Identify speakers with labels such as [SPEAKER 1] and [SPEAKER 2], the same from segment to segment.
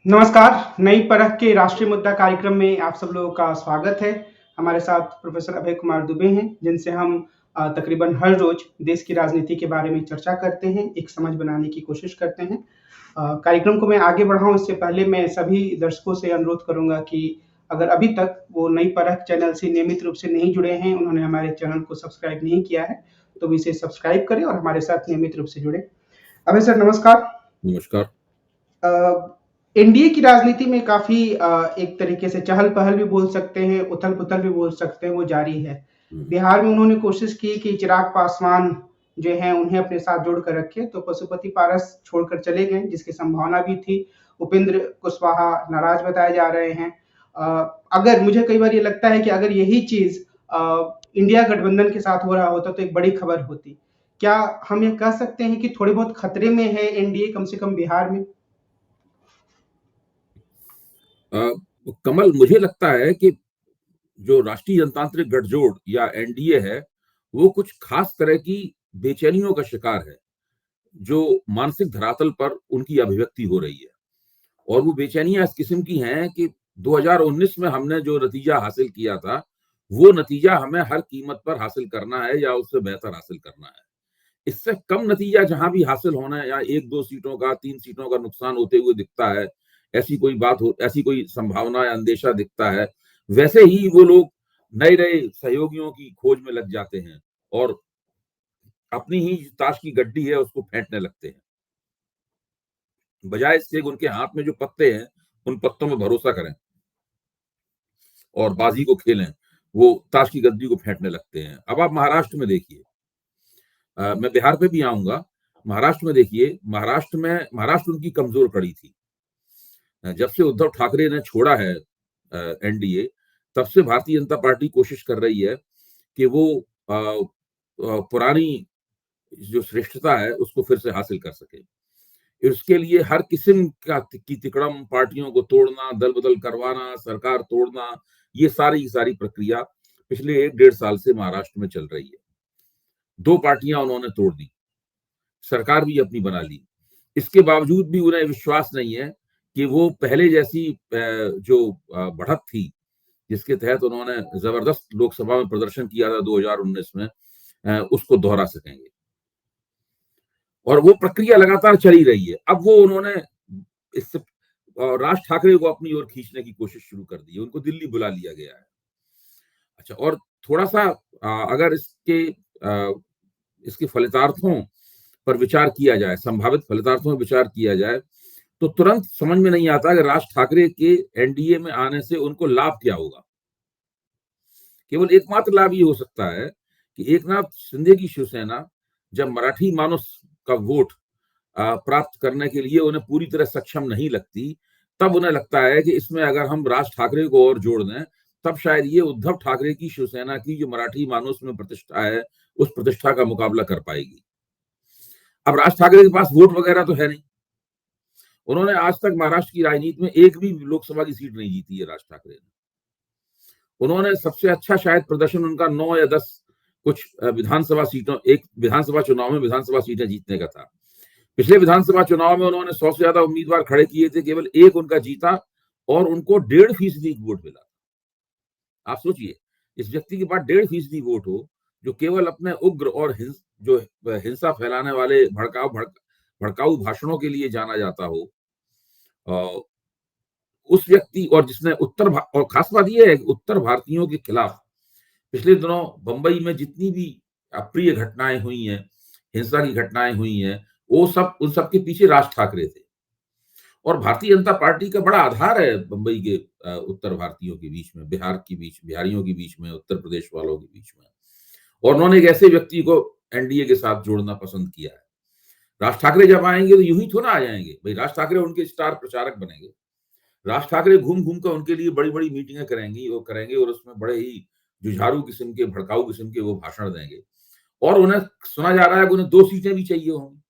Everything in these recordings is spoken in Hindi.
[SPEAKER 1] नमस्कार, नई परख के राष्ट्रीय मुद्दा कार्यक्रम में आप सब लोगों का स्वागत है। हमारे साथ प्रोफ़ेसर अभय कुमार दुबे हैं, जिनसे हम तकरीबन हर रोज़ देश की राजनीति के बारे में चर्चा करते हैं, एक समझ बनाने की कोशिश करते हैं। कार्यक्रम को मैं आगे बढ़ाऊँ इससे पहले मैं सभी दर्शकों से अनुरोध करूँगा कि अगर अभी तक वो नई परख चैनल से नियमित रूप से नहीं जुड़े हैं, उन्होंने हमारे चैनल को सब्सक्राइब नहीं किया है, तो वो इसे सब्सक्राइब करें और हमारे साथ नियमित रूप से जुड़ें। अभय सर नमस्कार।
[SPEAKER 2] नमस्कार।
[SPEAKER 1] एनडीए की राजनीति में काफ़ी एक तरीके से चहल-पहल भी बोल सकते हैं, उथल-पुथल भी बोल सकते हैं, वो जारी है। बिहार में उन्होंने कोशिश की कि चिराग पासवान जो हैं, उन्हें अपने साथ जोड़ कर रखें, तो पशुपति पारस छोड़कर चले गए, जिसकी संभावना भी थी। उपेंद्र कुशवाहा नाराज़ बताए जा रहे हैं। अगर मुझे कई बार ये लगता है कि अगर यही चीज़ इंडिया गठबंधन के साथ हो रहा होता, तो एक बड़ी खबर होती। क्या हम ये कह सकते हैं कि थोड़े बहुत खतरे में है एनडीए कम से कम बिहार में?
[SPEAKER 2] कमल, मुझे लगता है कि जो राष्ट्रीय जनतांत्रिक गठजोड़ या एनडीए है, वो कुछ खास तरह की बेचैनियों का शिकार है, जो मानसिक धरातल पर उनकी अभिव्यक्ति हो रही है। और वो बेचैनियां इस किस्म की हैं कि 2019 में हमने जो नतीजा हासिल किया था, वो नतीजा हमें हर कीमत पर हासिल करना है या उससे बेहतर हासिल करना है। इससे कम नतीजा जहां भी हासिल होना है, या 1-2 सीटों का, 3 सीटों का नुकसान होते हुए दिखता है, ऐसी कोई संभावना या अंदेशा दिखता है, वैसे ही वो लोग नए-नए सहयोगियों की खोज में लग जाते हैं और अपनी ही ताश की गड्डी है उसको फेंटने लगते हैं। बजाय इसके उनके हाथ में जो पत्ते हैं, उन पत्तों में भरोसा करें और बाजी को खेलें, वो ताश की गड्डी को फेंटने लगते हैं। अब आप महाराष्ट्र में देखिए, मैं बिहार पे भी आऊँगा। महाराष्ट्र में देखिए, महाराष्ट्र उनकी कमज़ोर कड़ी थी। जब से उद्धव ठाकरे ने छोड़ा है एनडीए, तब से भारतीय जनता पार्टी कोशिश कर रही है कि वो पुरानी जो श्रेष्ठता है, उसको फिर से हासिल कर सके। इसके लिए हर किस्म की तिकड़म, पार्टियों को तोड़ना, दल-बदल करवाना, सरकार तोड़ना, ये सारी की सारी प्रक्रिया पिछले 1 डेढ़ साल से महाराष्ट्र में चल रही है। 2 पार्टियां उन्होंने तोड़ दी, सरकार भी अपनी बना ली। इसके बावजूद भी उन्हें विश्वास नहीं है कि वो पहले जैसी जो बढ़त थी, जिसके तहत उन्होंने जबरदस्त लोकसभा में प्रदर्शन किया था 2019 में, उसको दोहरा सकेंगे। और वो प्रक्रिया लगातार चली रही है। अब वो उन्होंने इससे राज ठाकरे को अपनी ओर खींचने की कोशिश शुरू कर दी है, उनको दिल्ली बुला लिया गया है। अच्छा, और थोड़ा-सा अगर इसके फलितार्थों पर विचार किया जाए, संभावित फलितार्थों पर विचार किया जाए, तो तुरंत समझ में नहीं आता कि राज ठाकरे के एनडीए में आने से उनको लाभ क्या होगा। केवल एकमात्र लाभ ये हो सकता है कि एकनाथ शिंदे की शिवसेना जब मराठी मानुस का वोट प्राप्त करने के लिए उन्हें पूरी तरह सक्षम नहीं लगती, तब उन्हें लगता है कि इसमें अगर हम राज ठाकरे को और जोड़ दें, तब शायद ये उद्धव ठाकरे की शिवसेना की जो मराठी मानुस में प्रतिष्ठा है, उस प्रतिष्ठा का मुकाबला कर पाएगी। अब राज ठाकरे के पास वोट वगैरह तो है नहीं। उन्होंने आज तक महाराष्ट्र की राजनीति में एक भी लोकसभा की सीट नहीं जीती है राज ठाकरे ने। उन्होंने सबसे अच्छा शायद प्रदर्शन उनका 9 या 10 कुछ एक विधानसभा चुनाव में विधानसभा सीटें जीतने का था। पिछले विधानसभा चुनाव में उन्होंने 100 से ज्यादा उम्मीदवार खड़े किए थे, केवल एक उनका जीता और उनको 1.5% वोट मिला। आप सोचिए, इस व्यक्ति के पास 1.5% वोट हो, जो केवल अपने उग्र और हिंसा फैलाने वाले भड़काऊ भाषणों के लिए जाना जाता हो, उस व्यक्ति और जिसने और खास बात यह है कि उत्तर भारतीयों के खिलाफ पिछले दिनों बंबई में जितनी भी अप्रिय घटनाएं हुई हैं, हिंसा की घटनाएं हुई हैं, वो सब उन सब के पीछे राज ठाकरे थे। और भारतीय जनता पार्टी का बड़ा आधार है बंबई के उत्तर भारतीयों के बीच में, बिहारियों के बीच में, उत्तर प्रदेश वालों के बीच में। और उन्होंने एक ऐसे व्यक्ति को एनडीए के साथ जोड़ना पसंद किया है। राज ठाकरे जब आएंगे तो यूं ही थोड़ा आ जाएंगे भाई, राज ठाकरे उनके स्टार प्रचारक बनेंगे। राज ठाकरे घूम घूम कर उनके लिए बड़ी बड़ी मीटिंगें करेंगे और उसमें बड़े ही जुझारू किस्म के, भड़काऊ किस्म के वो भाषण देंगे। और उन्हें सुना जा रहा है कि उन्हें 2 सीटें भी चाहिए होंगी।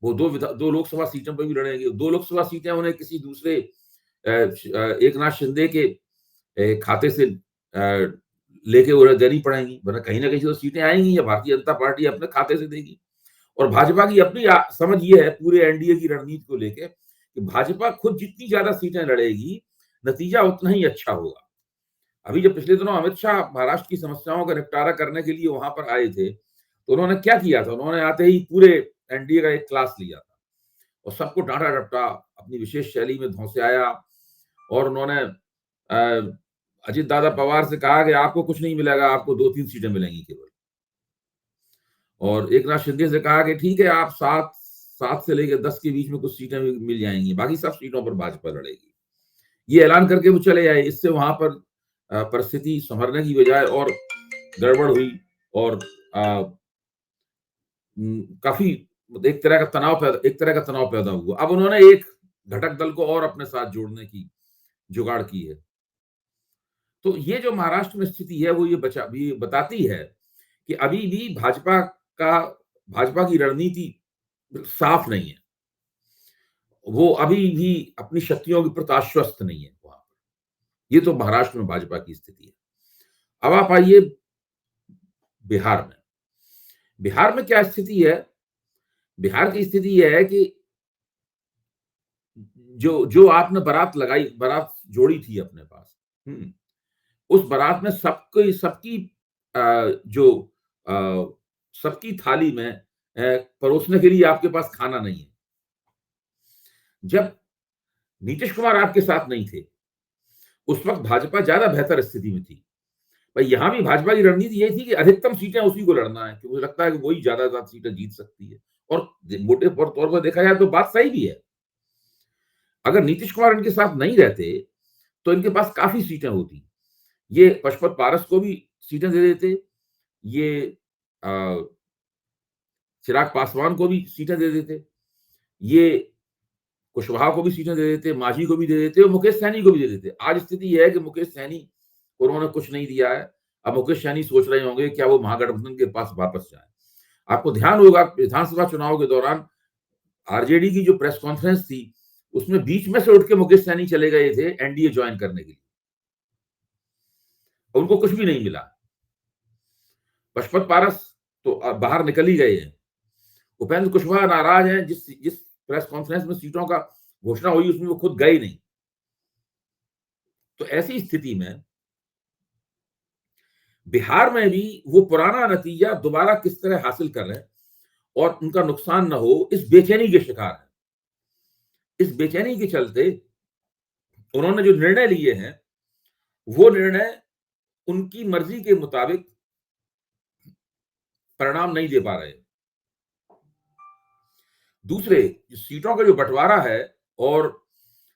[SPEAKER 2] वो 2 लोकसभा सीटों पर भी लड़ेंगे। 2 लोकसभा सीटें उन्हें किसी दूसरे एकनाथ शिंदे के खाते से लेके उन्हें देनी पड़ेंगी, वरना कहीं ना कहीं तो सीटें आएंगी या भारतीय जनता पार्टी अपने खाते से देगी। और भाजपा की अपनी समझ ये है पूरे एनडीए की रणनीति को लेके कि कि भाजपा खुद जितनी ज्यादा सीटें लड़ेगी, नतीजा उतना ही अच्छा होगा। अभी जब पिछले दिनों अमित शाह महाराष्ट्र की समस्याओं का निपटारा करने के लिए वहां पर आए थे, तो उन्होंने क्या किया था? उन्होंने आते ही पूरे एनडीए का एक क्लास लिया था और सबको डांटा डपटा, अपनी विशेष शैली में धौंसे और उन्होंने अजित दादा पवार से कहा कि आपको कुछ नहीं मिलेगा, आपको 2-3 सीटें मिलेंगी केवल। और एकनाथ शिंदे से कहा कि ठीक है, आप 7 से लेकर 10 के बीच में कुछ सीटें मिल जाएंगी, बाकी सब सीटों पर भाजपा लड़ेगी। ये ऐलान करके वो चले आए। इससे वहां पर परिस्थिति संभलने की बजाय और गड़बड़ हुई और काफी एक तरह का तनाव पैदा हुआ। अब उन्होंने एक घटक दल को और अपने साथ जोड़ने की जुगाड़ की है। तो ये जो महाराष्ट्र में स्थिति है वो ये बताती है कि अभी भी भाजपा की रणनीति साफ नहीं है। वो अभी भी अपनी शक्तियों के प्रति आश्वस्त नहीं है वहां पर। ये तो महाराष्ट्र में भाजपा की स्थिति है। अब आप आइए बिहार में। बिहार में क्या स्थिति है? बिहार की स्थिति यह है कि जो आपने बारात जोड़ी थी अपने पास, उस बारात में सबकी थाली में परोसने के लिए आपके पास खाना नहीं है। जब नीतीश कुमार आपके साथ नहीं थे, उस वक्त भाजपा ज्यादा बेहतर स्थिति में थी। भाई यहां भी भाजपा की रणनीति यही थी कि अधिकतम सीटें उसी को लड़ना है, क्योंकि मुझे लगता है कि वही ज्यादा सीटें जीत सकती है। और मोटे तौर पर देखा जाए तो बात सही भी है। अगर नीतीश कुमार इनके साथ नहीं रहते तो इनके पास काफी सीटें होती। ये पशुपत पारस को भी सीटें दे देते, ये चिराग पासवान को भी सीटें दे देते, ये कुशवाहा को भी सीटें दे देते, मांझी को भी दे देते और मुकेश सहनी को भी दे देते। आज स्थिति यह है कि मुकेश सहनी को उन्होंने कुछ नहीं दिया है। अब मुकेश सहनी सोच रहे होंगे क्या वो महागठबंधन के पास वापस जाए। आपको ध्यान होगा विधानसभा चुनाव के दौरान आरजेडी की जो प्रेस कॉन्फ्रेंस थी, उसमें बीच में से उठ के मुकेश सहनी चले गए थे एनडीए ज्वाइन करने के लिए। उनको कुछ भी नहीं मिला। पशुपत पारस तो बाहर निकल ही गए हैं। उपेंद्र कुशवाहा नाराज हैं, जिस प्रेस कॉन्फ्रेंस में सीटों का घोषणा हुई उसमें वो खुद गए नहीं। तो ऐसी स्थिति में बिहार में भी वो पुराना नतीजा दोबारा किस तरह हासिल कर लें और उनका नुकसान न हो, इस बेचैनी के शिकार है। इस बेचैनी के चलते उन्होंने जो निर्णय लिए हैं वो निर्णय उनकी मर्जी के मुताबिक परिणाम नहीं दे पा रहे। दूसरे सीटों का जो बंटवारा है और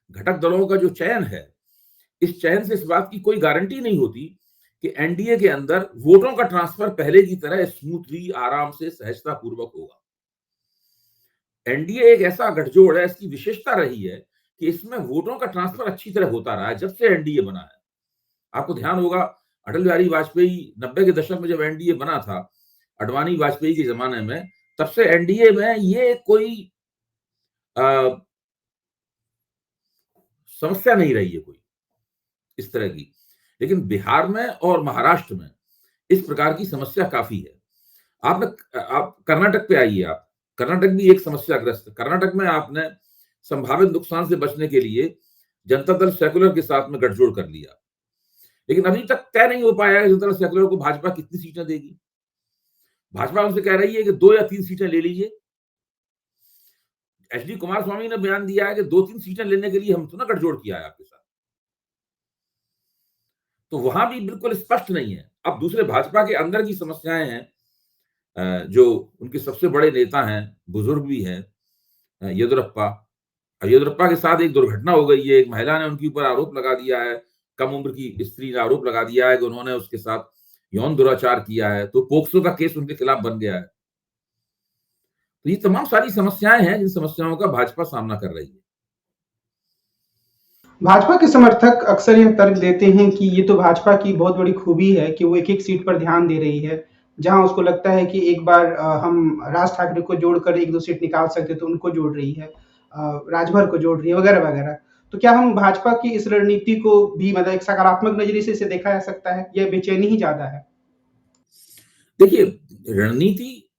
[SPEAKER 2] घटक दलों का जो चयन है, इस चयन से इस बात की कोई गारंटी नहीं होती कि एनडीए के अंदर वोटों का ट्रांसफर पहले की तरह स्मूथली, आराम से, सहजता पूर्वक होगा। एनडीए एक ऐसा गठजोड़ है, इसकी विशेषता रही है कि इसमें वोटों का ट्रांसफर अच्छी तरह होता रहा है जब से एनडीए बना है। आपको ध्यान होगा अटल बिहारी वाजपेयी 90 के दशक में जब एनडीए बना था, अडवाणी वाजपेयी के जमाने में, तब से एनडीए में ये कोई समस्या नहीं रही है कोई इस तरह की। लेकिन बिहार में और महाराष्ट्र में इस प्रकार की समस्या काफी है। आप कर्नाटक पे आइए। आप कर्नाटक भी एक समस्याग्रस्त है। कर्नाटक में आपने संभावित नुकसान से बचने के लिए जनता दल सेकुलर के साथ में गठजोड़ कर लिया, लेकिन अभी तक तय नहीं हो पाया है जनता दल सेकुलर को भाजपा कितनी सीटें देगी। भाजपा उनसे कह रही है कि 2 या 3 सीटें ले लीजिए। एचडी कुमारस्वामी ने बयान दिया है कि 2-3 सीटें लेने के लिए हम तो ना गठजोड़ किया है आपके साथ। तो वहां भी बिल्कुल स्पष्ट नहीं है। अब दूसरे भाजपा के अंदर की समस्याएं हैं। जो उनके सबसे बड़े नेता हैं, बुजुर्ग भी हैं, येदियुरप्पा। येदियुरप्पा के साथ एक दुर्घटना हो गई है। एक महिला ने उनके ऊपर आरोप लगा दिया है, कम उम्र की स्त्री ने आरोप लगा दिया है कि उन्होंने उसके साथ यौन दुराचार किया है, तो पोक्सो का केस उनके खिलाफ बन गया है। तो ये तमाम सारी समस्याएं हैं जिन समस्याओं का भाजपा सामना कर रही है।
[SPEAKER 1] भाजपा के समर्थक अक्सर यह तर्क देते हैं कि ये तो भाजपा की बहुत बड़ी खूबी है कि वो एक-एक सीट पर ध्यान दे रही है। जहां उसको लगता है कि एक बार हम राज ठाकरे को जोड़कर 1-2 सीट निकाल सकते तो उनको जोड़ रही है, राजभर को जोड़ रही है, वगैरह-वगैरह। तो क्या हम भाजपा की इस रणनीति को भी मतलब एक सकारात्मक नज़रिए से इसे देखा जा सकता है या बेचैनी ही ज़्यादा है?
[SPEAKER 2] देखिए, रणनीति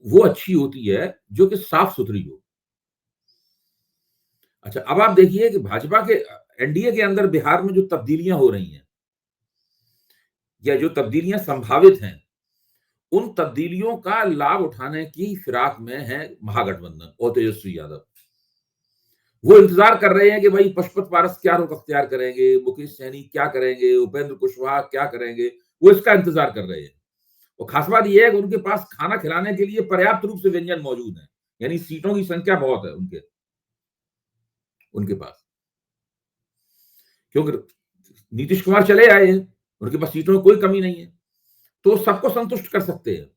[SPEAKER 2] वो अच्छी होती है जो कि साफ-सुथरी हो। अच्छा, अब आप देखिए कि भाजपा के एनडीए के अंदर बिहार में जो तब्दीलियां हो रही हैं या जो तब्दीलियां संभावित हैं, उन तब्दीलियों का लाभ उठाने की फिराक में है महागठबंधन और तेजस्वी यादव। वो इंतजार कर रहे हैं कि भाई पशुपत पारस क्या रुख अख्तियार करेंगे, मुकेश सैनी क्या करेंगे, उपेंद्र कुशवाहा क्या करेंगे, वो इसका इंतजार कर रहे हैं। और खास बात यह है कि उनके पास खाना खिलाने के लिए पर्याप्त रूप से व्यंजन मौजूद है, यानी सीटों की संख्या बहुत है उनके उनके पास, क्योंकि नीतीश कुमार चले आए हैं, उनके पास सीटों में कोई कमी नहीं है, तो सबको संतुष्ट कर सकते हैं।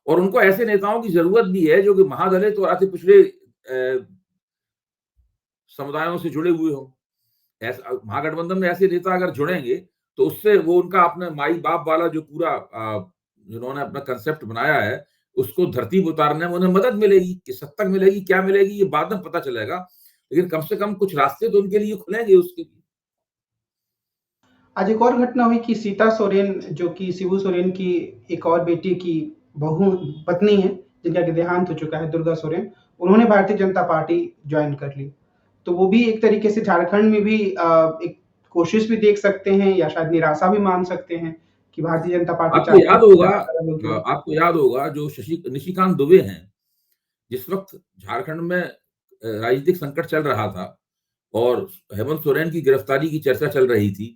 [SPEAKER 2] और उनको ऐसे नेताओं की जरूरत भी है जो कि महादलित और अति पिछड़े समुदायों से जुड़े हुए हों। ऐसा महागठबंधन में ऐसे नेता अगर जुड़ेंगे तो उससे वो उनका अपने माई बाप वाला जो पूरा जिन्होंने अपना कंसेप्ट बनाया है उसको धरती पर उतारने में उन्हें मदद मिलेगी। किस हद तक मिलेगी, क्या मिलेगी, ये बाद में पता चलेगा, लेकिन कम से कम कुछ रास्ते तो उनके लिए खुलेंगे उसके लिए।
[SPEAKER 1] आज एक और घटना हुई कि सीता सोरेन, जो कि शिबू सोरेन की एक और बेटी की बहू पत्नी है, जिनका कि देहांत हो चुका है, दुर्गा सोरेन, उन्होंने भारतीय जनता पार्टी ज्वाइन कर ली। तो वो भी एक तरीके से झारखंड में भी एक कोशिश भी देख सकते हैं या शायद निराशा भी मान सकते हैं कि भारतीय जनता पार्टी
[SPEAKER 2] आपको
[SPEAKER 1] चाहती
[SPEAKER 2] याद
[SPEAKER 1] है
[SPEAKER 2] होगा
[SPEAKER 1] कि
[SPEAKER 2] आपको याद होगा जो निशिकांत दुबे हैं, जिस वक्त झारखंड में राजनीतिक संकट चल रहा था और हेमंत सोरेन की गिरफ्तारी की चर्चा चल रही थी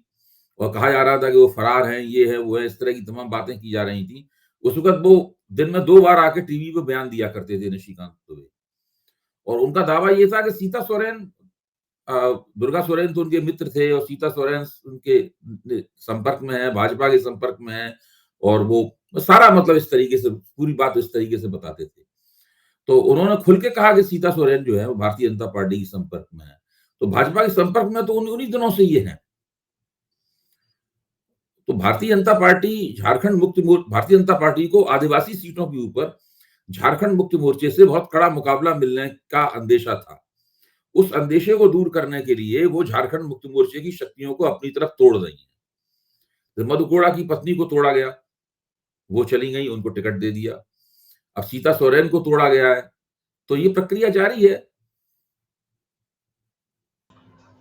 [SPEAKER 2] और कहा जा रहा था कि वो फरार हैं, ये है, वो है, इस तरह की तमाम बातें की जा रही थी। उस वक्त वो दिन में 2 बार आके टीवी पे बयान दिया करते थे निशिकांत दुबे, और उनका दावा ये था कि सीता सोरेन दुर्गा सोरेन तो उनके मित्र थे और सीता सोरेन उनके संपर्क में है, भाजपा के संपर्क में है, और वो सारा मतलब इस तरीके से पूरी बात इस तरीके से बताते थे। तो उन्होंने खुल के कहा कि सीता सोरेन जो है वो भारतीय जनता पार्टी के संपर्क में है। तो भाजपा के संपर्क में तो उन्हीं दिनों से ये है। तो भारतीय जनता पार्टी को आदिवासी सीटों के ऊपर झारखंड मुक्ति मोर्चे से बहुत कड़ा मुकाबला मिलने का अंदेशा था। उस अंदेशे को दूर करने के लिए वो झारखंड मुक्ति मोर्चे की शक्तियों को अपनी तरफ तोड़ रही है। तो मधु कोड़ा की पत्नी को तोड़ा गया, वो चली गई, उनको टिकट दे दिया। अब सीता सोरेन को तोड़ा गया है, तो ये प्रक्रिया जारी है।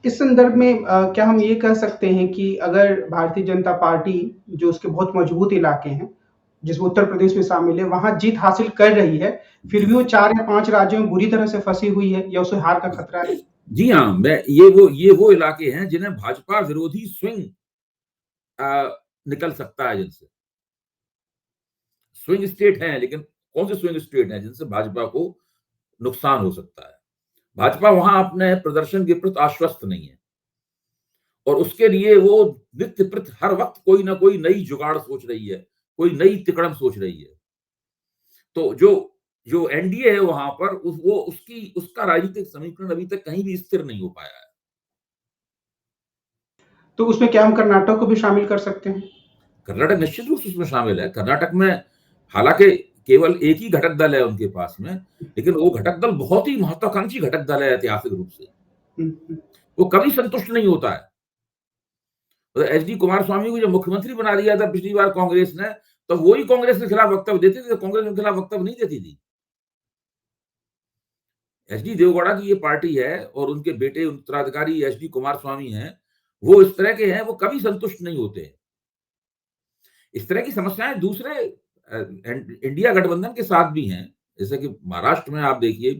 [SPEAKER 1] इस संदर्भ में क्या हम ये कह सकते हैं कि अगर भारतीय जनता पार्टी, जो उसके बहुत मजबूत इलाके हैं, जिसमें उत्तर प्रदेश में शामिल है, वहां जीत हासिल कर रही है, फिर भी वो 4 या 5 राज्यों में बुरी तरह से फंसी हुई है या उसे हार का खतरा है?
[SPEAKER 2] जी हाँ, मैं ये वो इलाके हैं जिन्हें भाजपा विरोधी स्विंग निकल सकता है, जिनसे स्विंग स्टेट हैं, लेकिन कौन से स्विंग स्टेट हैं जिनसे भाजपा को नुकसान हो सकता है। भाजपा वहां अपने प्रदर्शन के प्रति आश्वस्त नहीं है और उसके लिए वो नित्य प्रति हर वक्त कोई ना कोई नई जुगाड़ सोच रही है, कोई नई तिकड़म सोच रही है। तो जो जो एनडीए है वहां पर उसका राजनीतिक समीकरण अभी तक कहीं भी स्थिर नहीं हो पाया है।
[SPEAKER 1] तो उसमें क्या हम कर्नाटक को भी शामिल कर सकते हैं?
[SPEAKER 2] कर्नाटक निश्चित रूप से उसमें शामिल है। कर्नाटक में हालांकि केवल एक ही घटक दल है उनके पास में, लेकिन वो घटक दल बहुत ही महत्वाकांक्षी घटक दल है ऐतिहासिक रूप से। वो कभी संतुष्ट नहीं होता है। तो एचडी कुमारस्वामी को जब मुख्यमंत्री बना दिया था पिछली बार कांग्रेस ने, तो वो ही कांग्रेस के खिलाफ वक्तव्य देते थे, कांग्रेस के खिलाफ वक्तव्य नहीं देती थी। एचडी देवगौड़ा की ये पार्टी है और उनके बेटे उत्तराधिकारी एचडी कुमारस्वामी हैं, वो इस तरह के हैं, वो कभी संतुष्ट नहीं होते। इस तरह की समस्याएं दूसरे इंडिया गठबंधन के साथ भी हैं। जैसे कि महाराष्ट्र में आप देखिए,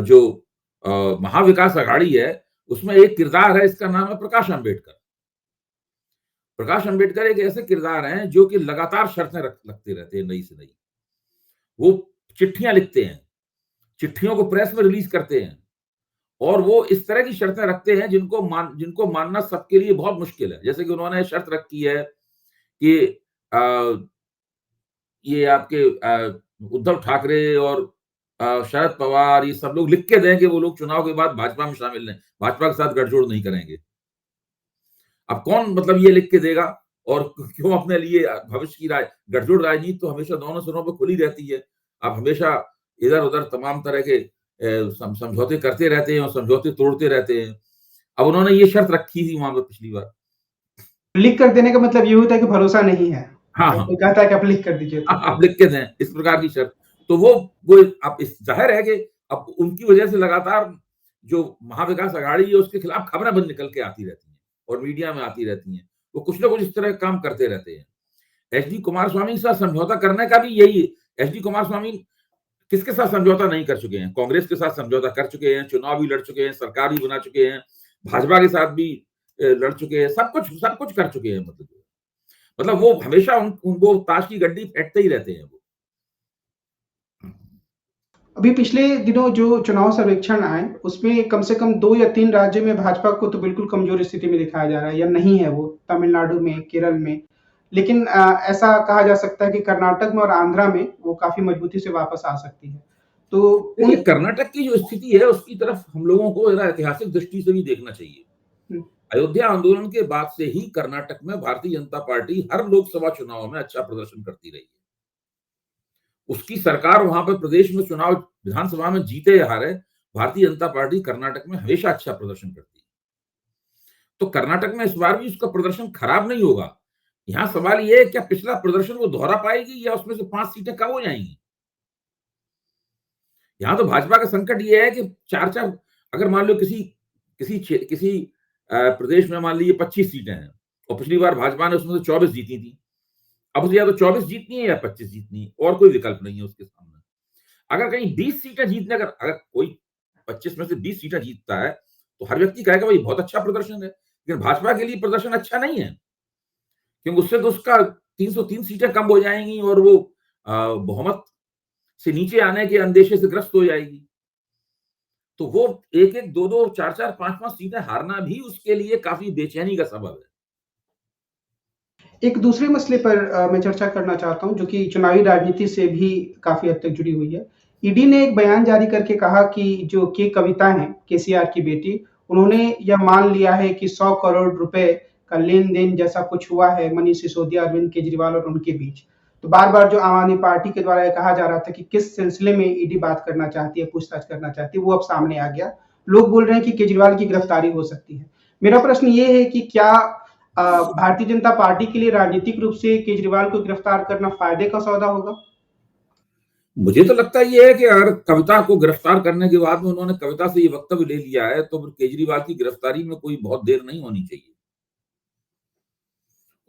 [SPEAKER 2] जो महाविकास अघाड़ी है, उसमें एक किरदार है, इसका नाम है प्रकाश अंबेडकर। प्रकाश अंबेडकर एक ऐसे किरदार हैं जो कि लगातार शर्तें लगते रहते हैं, नई से नई। वो चिट्ठियां लिखते हैं, चिट्ठियों को प्रेस में रिलीज करते हैं, और वो इस तरह की शर्तें रखते हैं जिनको मानना सबके लिए बहुत मुश्किल है। जैसे कि उन्होंने शर्त रखी है कि ये आपके उद्धव ठाकरे और शरद पवार, ये सब लोग लिख के दें कि वो लोग चुनाव के बाद भाजपा में शामिल नहीं, भाजपा के साथ गठजोड़ नहीं करेंगे। अब कौन मतलब ये लिख के देगा और क्यों अपने लिए भविष्य की गठजोड़ राजनीति तो हमेशा दोनों सिरों पर खुली रहती है। आप हमेशा इधर उधर तमाम तरह के समझौते करते रहते हैं और समझौते तोड़ते रहते हैं। अब उन्होंने ये शर्त रखी थी वहां पर पिछली बार।
[SPEAKER 1] लिख कर देने का मतलब ये होता है कि भरोसा नहीं है।
[SPEAKER 2] हाँ हाँ,
[SPEAKER 1] कोई कहता है कि आप लिख कर दीजिए,
[SPEAKER 2] आप लिख के दें, इस प्रकार की शर्त। तो वो अब इस जाहिर है कि अब उनकी वजह से लगातार जो महाविकास आघाड़ी है उसके खिलाफ खबरें बंद निकल के आती रहती हैं और मीडिया में आती रहती हैं। वो कुछ ना कुछ इस तरह का काम करते रहते हैं। एचडी कुमारस्वामी के साथ समझौता करने का भी यही है। एचडी कुमारस्वामी किसके साथ समझौता नहीं कर चुके हैं? कांग्रेस के साथ समझौता कर चुके हैं, चुनाव भी लड़ चुके हैं, सरकार भी बना चुके हैं, भाजपा के साथ भी लड़ चुके हैं, सब कुछ कर चुके हैं। मतलब वो हमेशा वो ताश की गड्डी फेंटते ही रहते हैं वो।
[SPEAKER 1] अभी पिछले दिनों जो चुनाव सर्वेक्षण आए, उसमें कम से कम 2 या 3 राज्यों में भाजपा को तो बिल्कुल कमजोर स्थिति में दिखाया जा रहा है या नहीं है वो, तमिलनाडु में, केरल में। लेकिन ऐसा कहा जा सकता है कि कर्नाटक में और आंध्रा में वो काफ़ी मजबूती से वापस आ सकती है। तो
[SPEAKER 2] देखिए, कर्नाटक की जो स्थिति है उसकी तरफ हम लोगों को ज़रा ऐतिहासिक दृष्टि से भी देखना चाहिए। अयोध्या आंदोलन के बाद से ही कर्नाटक में भारतीय जनता पार्टी हर लोकसभा चुनाव में अच्छा प्रदर्शन करती रही है। उसकी सरकार वहां पर प्रदेश में चुनाव विधानसभा में जीते या हारे, भारतीय जनता पार्टी कर्नाटक में हमेशा अच्छा प्रदर्शन करती है। तो कर्नाटक में इस बार भी उसका प्रदर्शन खराब नहीं होगा। यहाँ सवाल ये है क्या पिछला प्रदर्शन वो दोहरा पाएगी या उसमें से 5 सीटें कम हो जाएंगी। यहाँ तो भाजपा का संकट ये है कि 4-4 अगर मान लो किसी प्रदेश में मान लीजिए 25 सीटें हैं और पिछली बार भाजपा ने उसमें से 24 जीती थी। अब उसे या तो 24 जीतनी है या 25 जीतनी है, और कोई विकल्प नहीं है उसके सामने। अगर कहीं 20 सीटें जीतने अगर कोई 25 में से 20 सीटें जीतता है तो हर व्यक्ति कहेगा भाई बहुत अच्छा प्रदर्शन है। लेकिन भाजपा के लिए प्रदर्शन अच्छा नहीं है, क्योंकि उससे तो उसका 303 सीटें कम हो जाएंगी और वो बहुमत से नीचे आने के अंदेशे से ग्रस्त हो जाएगी। तो वो 1-1, 2-2, 4-4, 5-5 सीटें हारना भी उसके लिए काफी बेचैनी का सबब है।
[SPEAKER 1] एक दूसरे मसले पर मैं चर्चा करना चाहता हूं, जो कि चुनावी राजनीति से भी काफी हद तक जुड़ी हुई है। ईडी ने एक बयान जारी करके कहा कि जो के कविता हैं, केसीआर की बेटी, उन्होंने यह मान लिया है कि 100 करोड़ रुपए का लेन-देन जैसा कुछ हुआ है मनीष सिसोदिया, अरविंद केजरीवाल और उनके बीच। तो बार-बार जो आम आदमी पार्टी के द्वारा यह कहा जा रहा था कि किस सिलसिले में ईडी बात करना चाहती है, पूछताछ करना चाहती है, वो अब सामने आ गया। लोग बोल रहे हैं कि केजरीवाल की गिरफ्तारी हो सकती है। मेरा प्रश्न ये है कि क्या भारतीय जनता पार्टी के लिए राजनीतिक रूप से केजरीवाल को गिरफ्तार करना फायदे का सौदा होगा?
[SPEAKER 2] मुझे तो लगता ये है कि अगर कविता को गिरफ्तार करने के बाद में उन्होंने कविता से ये वक्तव्य ले लिया है तो फिर केजरीवाल की गिरफ्तारी में कोई बहुत देर नहीं होनी चाहिए।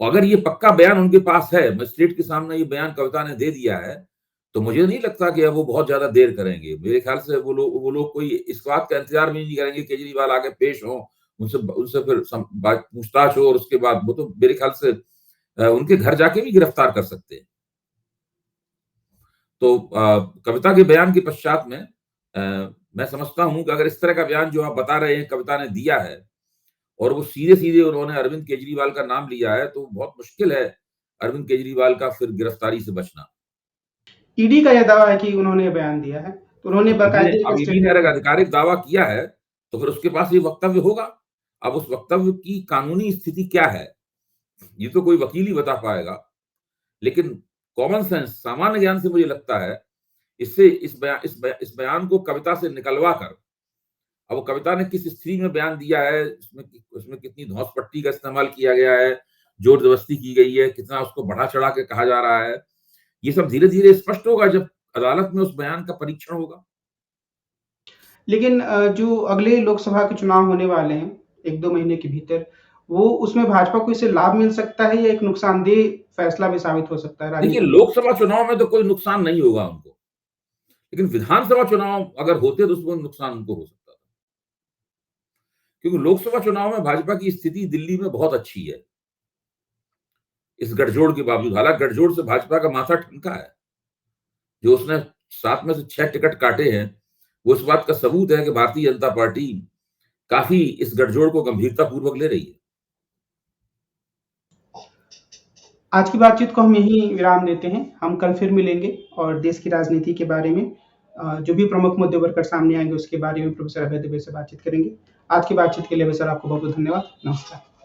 [SPEAKER 2] अगर ये पक्का बयान उनके पास है, मजिस्ट्रेट के सामने ये बयान कविता ने दे दिया है, तो मुझे नहीं लगता कि अब वो बहुत ज्यादा देर करेंगे। मेरे ख्याल से वो लोग कोई इस बात का इंतजार भी नहीं करेंगे केजरीवाल आगे पेश हो, उनसे उनसे फिर पूछताछ हो और उसके बाद वो तो मेरे ख्याल से उनके घर जाके भी गिरफ्तार कर सकते हैं। तो कविता के बयान के पश्चात में मैं समझता हूं कि अगर इस तरह का बयान जो आप बता रहे हैं कविता ने दिया है और वो सीधे-सीधे उन्होंने अरविंद केजरीवाल का नाम लिया है, तो बहुत मुश्किल है अरविंद केजरीवाल का फिर गिरफ्तारी से बचना।
[SPEAKER 1] ईडी का यह दावा है कि उन्होंने बयान दिया है, तो उन्होंने बाकायदे
[SPEAKER 2] अब ईडी ने अगर आधिकारिक दावा किया है, तो फिर उसके पास ये वक्तव्य होगा। अब उस वक्तव्य की कानूनी स्थिति क्या है, ये तो कोई वकील ही बता पाएगा। लेकिन कॉमन सेंस, सामान्य ज्ञान से मुझे लगता है, इससे इस बयान को कविता से निकलवा कर, अब वो कविता ने किस स्थिति में बयान दिया है, उसमें कितनी धौंस-पट्टी का इस्तेमाल किया गया है, जोर-जबरदस्ती की गई है, कितना उसको बढ़ा-चढ़ा के कहा जा रहा है, ये सब धीरे-धीरे स्पष्ट होगा जब अदालत में उस बयान का परीक्षण होगा।
[SPEAKER 1] लेकिन जो अगले लोकसभा के चुनाव होने वाले हैं, 1-2 महीने के भीतर, वो उसमें भाजपा को इससे लाभ मिल सकता है या एक नुकसानदेह फैसला भी साबित हो सकता है?
[SPEAKER 2] देखिए, लोकसभा चुनाव में तो कोई नुकसान नहीं होगा उनको, लेकिन विधानसभा चुनाव अगर होते तो उसमें नुकसान उनको हो सकता था। क्योंकि लोकसभा चुनाव में भाजपा की स्थिति दिल्ली में बहुत अच्छी है, इस गठजोड़ के बावजूद। हालांकि गठजोड़ से भाजपा का माथा ठनका है, जो उसने 7 में से 6 टिकट काटे हैं, वो इस बात का सबूत है कि भारतीय जनता पार्टी काफी इस गठजोड़ को गंभीरता पूर्वक ले रही है।
[SPEAKER 1] आज की बातचीत को हम यहीं विराम देते हैं। हम कल फिर मिलेंगे और देश की राजनीति के बारे में जो भी प्रमुख मुद्दे उभर कर सामने आएंगे उसके बारे में प्रोफेसर अभय दुबे से बातचीत करेंगे। आज की बातचीत के लिए सर आपको बहुत-बहुत धन्यवाद। नमस्कार।